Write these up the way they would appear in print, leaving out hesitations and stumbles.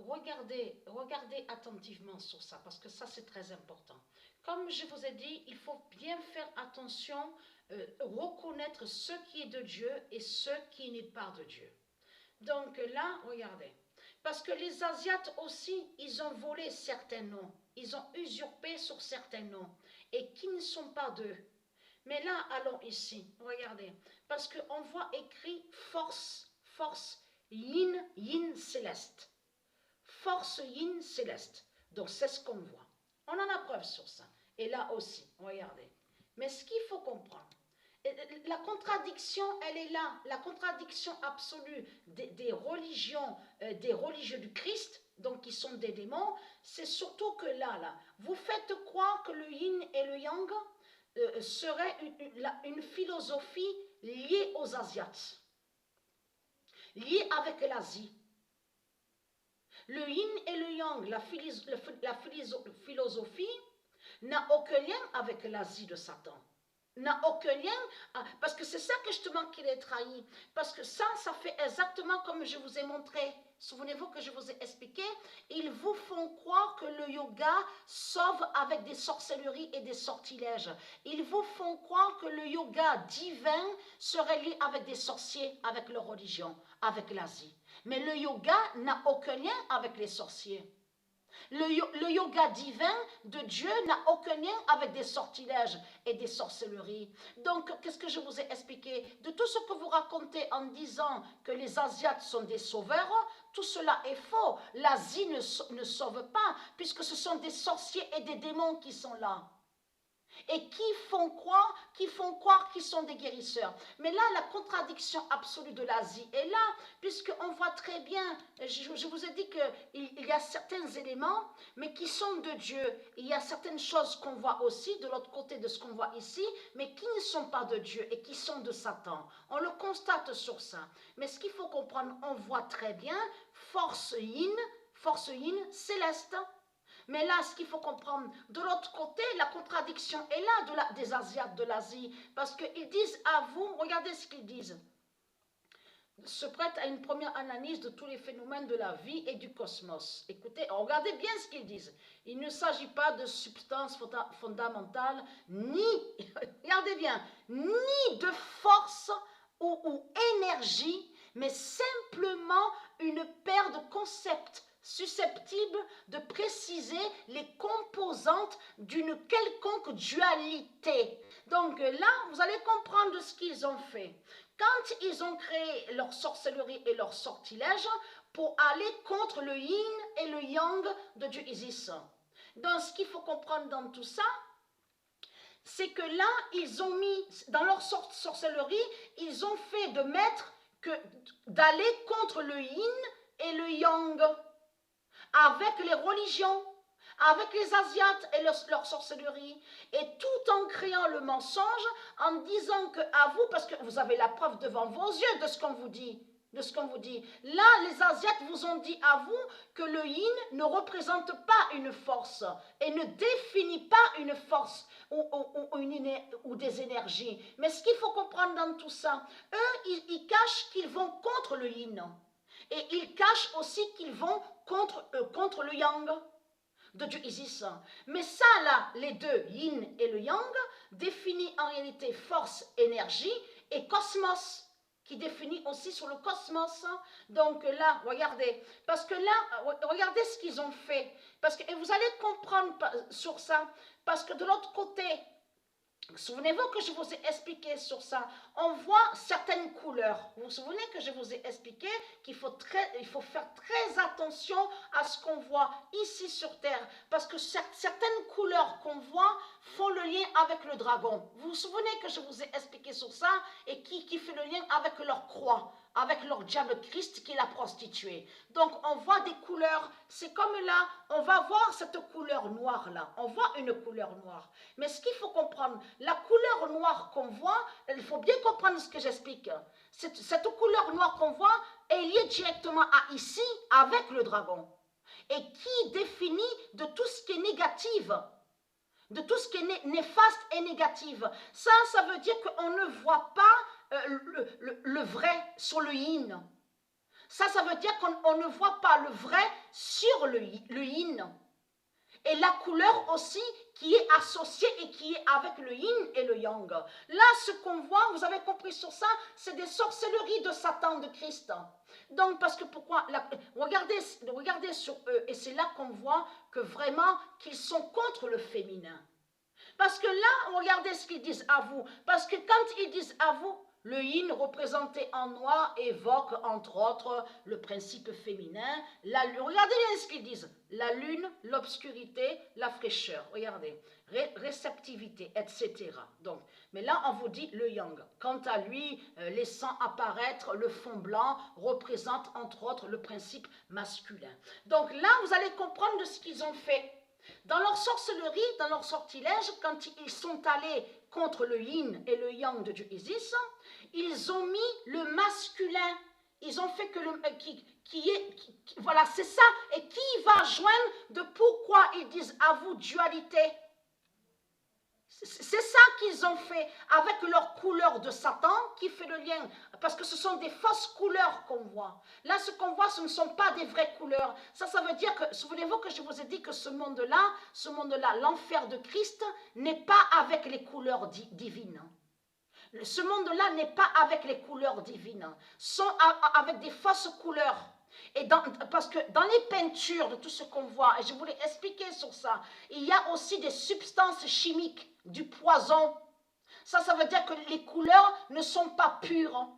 regardez attentivement sur ça, parce que ça c'est très important. Comme je vous ai dit, il faut bien faire attention, reconnaître ce qui est de Dieu et ce qui n'est pas de Dieu. Donc là, regardez. Parce que les Asiates aussi, ils ont volé certains noms. Ils ont usurpé sur certains noms. Et qui ne sont pas d'eux. Mais là, allons ici. Regardez. Parce qu'on voit écrit force, force, yin, yin céleste. Force yin céleste. Donc c'est ce qu'on voit. On en a preuve sur ça. Et là aussi, regardez. Mais ce qu'il faut comprendre, la contradiction, elle est là, la contradiction absolue des religions, des religieux du Christ, donc qui sont des démons, c'est surtout que là, vous faites croire que le yin et le yang serait une philosophie liée aux Asiates, liée avec l'Asie. Le yin et le yang, la philosophie, n'a aucun lien avec l'Asie de Satan. N'a aucun lien, parce que c'est ça que justement qu'il est trahi. Parce que ça fait exactement comme je vous ai montré. Souvenez-vous que je vous ai expliqué, ils vous font croire que le yoga sauve avec des sorcelleries et des sortilèges. Ils vous font croire que le yoga divin serait lié avec des sorciers, avec leur religion, avec l'Asie. Mais le yoga n'a aucun lien avec les sorciers. Le yoga divin de Dieu n'a aucun lien avec des sortilèges et des sorcelleries. Donc, qu'est-ce que je vous ai expliqué? De tout ce que vous racontez en disant que les Asiates sont des sauveurs, tout cela est faux. L'Asie ne sauve pas, puisque ce sont des sorciers et des démons qui sont là. Et qui font croire qu'ils sont des guérisseurs. Mais là, la contradiction absolue de l'Asie est là, puisqu'on voit très bien, je vous ai dit qu'il y a certains éléments, mais qui sont de Dieu. Il y a certaines choses qu'on voit aussi, de l'autre côté de ce qu'on voit ici, mais qui ne sont pas de Dieu et qui sont de Satan. On le constate sur ça. Mais ce qu'il faut comprendre, on voit très bien, force yin céleste. Mais là, ce qu'il faut comprendre, de l'autre côté, la contradiction est là des Asiates de l'Asie. Parce qu'ils disent à vous, regardez ce qu'ils disent, se prêtent à une première analyse de tous les phénomènes de la vie et du cosmos. Écoutez, regardez bien ce qu'ils disent. Il ne s'agit pas de substance fondamentale, regardez bien, ni de force ou énergie, mais simplement une paire de concepts susceptible de préciser les composantes d'une quelconque dualité. Donc là, vous allez comprendre ce qu'ils ont fait. Quand ils ont créé leur sorcellerie et leur sortilège pour aller contre le yin et le yang de Dieu Isis. Donc ce qu'il faut comprendre dans tout ça, c'est que là, ils ont mis, dans leur sorcellerie, ils ont fait d'aller contre le yin et le yang, avec les religions, avec les Asiates et leur sorcellerie, et tout en créant le mensonge, en disant que à vous, parce que vous avez la preuve devant vos yeux de ce qu'on vous dit, Là, les Asiates vous ont dit à vous que le yin ne représente pas une force et ne définit pas une force ou des énergies. Mais ce qu'il faut comprendre dans tout ça, eux, ils cachent qu'ils vont contre le yin. Et ils cachent aussi qu'ils vont contre le yang de Dieu Isis. Mais ça, là, les deux, yin et le yang, définit en réalité force, énergie et cosmos, qui définit aussi sur le cosmos. Donc là, regardez, parce que là, regardez ce qu'ils ont fait. Et vous allez comprendre sur ça, parce que de l'autre côté, souvenez-vous que je vous ai expliqué sur ça, on voit certaines couleurs. Vous vous souvenez que je vous ai expliqué qu'il faut faire très attention à ce qu'on voit ici sur Terre, parce que certaines couleurs qu'on voit font le lien avec le dragon. Vous vous souvenez que je vous ai expliqué sur ça, et qui fait le lien avec leur croix, avec leur diable Christ qui est la prostituée. Donc on voit des couleurs, c'est comme là, on va voir cette couleur noire là, on voit une couleur noire. Mais ce qu'il faut comprendre, la couleur noire qu'on voit, il faut bien comprendre ce que j'explique. Cette couleur noire qu'on voit est liée directement à ici avec le dragon. Et qui définit de tout ce qui est négatif, de tout ce qui est néfaste et négatif. Ça veut dire qu'on ne voit pas le vrai sur le yin. Ça veut dire qu'on ne voit pas le vrai le yin. Et la couleur aussi qui est associée et qui est avec le yin et le yang. Là, ce qu'on voit, vous avez compris sur ça, c'est des sorcelleries de Satan, de Christ. Donc, parce que pourquoi regardez sur eux, et c'est là qu'on voit que vraiment qu'ils sont contre le féminin. Parce que là, regardez ce qu'ils disent à vous. Parce que quand ils disent à vous, le yin représenté en noir évoque entre autres le principe féminin. Regardez bien ce qu'ils disent. La lune, l'obscurité, la fraîcheur. Regardez. Réceptivité, etc. Donc, mais là, on vous dit le yang. Quant à lui, laissant apparaître le fond blanc, représente entre autres le principe masculin. Donc là, vous allez comprendre de ce qu'ils ont fait. Dans leur sorcellerie, dans leur sortilège, quand ils sont allés contre le yin et le yang de Dieu Isis, ils ont mis le masculin. Ils ont fait que voilà, c'est ça. Et qui va joindre de pourquoi ils disent à vous dualité? C'est ça qu'ils ont fait avec leur couleur de Satan qui fait le lien. Parce que ce sont des fausses couleurs qu'on voit. Là, ce qu'on voit, ce ne sont pas des vraies couleurs. Ça veut dire que, souvenez-vous que je vous ai dit que ce monde-là, l'enfer de Christ, n'est pas avec les couleurs divines. Ce monde-là n'est pas avec les couleurs divines. Sont avec des fausses couleurs. Et parce que dans les peintures de tout ce qu'on voit, et je voulais expliquer sur ça, il y a aussi des substances chimiques, du poison. Ça veut dire que les couleurs ne sont pas pures,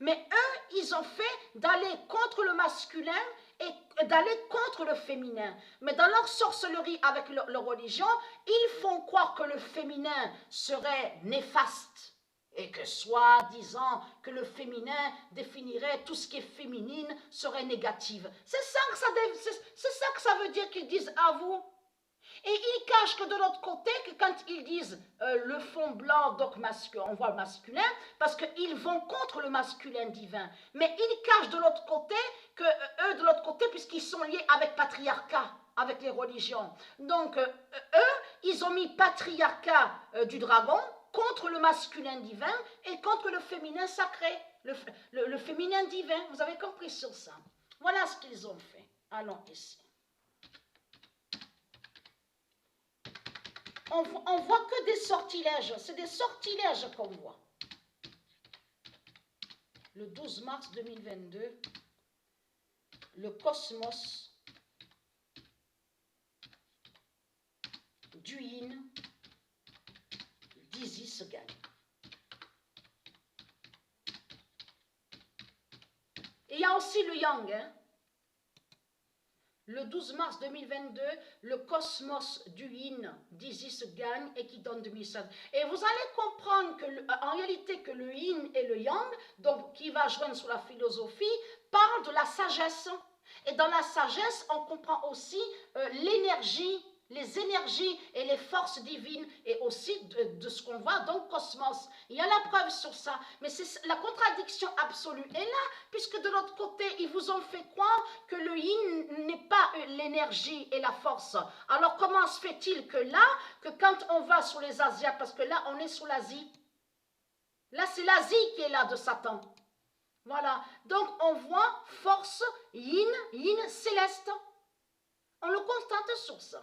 Mais eux, ils ont fait d'aller contre le masculin et d'aller contre le féminin. Mais dans leur sorcellerie avec leur religion, ils font croire que le féminin serait néfaste. Et que soi-disant que le féminin définirait tout ce qui est féminine serait négative. C'est ça que ça veut dire qu'ils disent à vous. Et ils cachent que de l'autre côté, que quand ils disent le fond blanc, donc masculin, on voit le masculin, parce qu'ils vont contre le masculin divin. Mais ils cachent de l'autre côté que eux, de l'autre côté, puisqu'ils sont liés avec patriarcat, avec les religions. Donc eux, ils ont mis patriarcat du dragon contre le masculin divin et contre le féminin sacré, le féminin divin. Vous avez compris sur ça? Voilà ce qu'ils ont fait. Allons ici. On voit que des sortilèges. C'est des sortilèges qu'on voit. Le 12 mars 2022, le cosmos du yin d'Isis gagne. Et il y a aussi le yang. Le 12 mars 2022, le cosmos du yin d'Isis gagne et qui donne 2005. Et vous allez comprendre en réalité que le yin et le yang, donc qui va joindre sur la philosophie, parlent de la sagesse. Et dans la sagesse, on comprend aussi l'énergie, les énergies et les forces divines et aussi de ce qu'on voit dans le cosmos. Il y a la preuve sur ça, mais c'est la contradiction absolue est là, puisque de l'autre côté, ils vous ont fait croire que le yin n'est pas l'énergie et la force. Alors comment se fait-il que là, que quand on va sur les Asiates, parce que là on est sous l'Asie, là c'est l'Asie qui est là de Satan. Voilà, donc on voit force yin céleste. On le constate sur ça.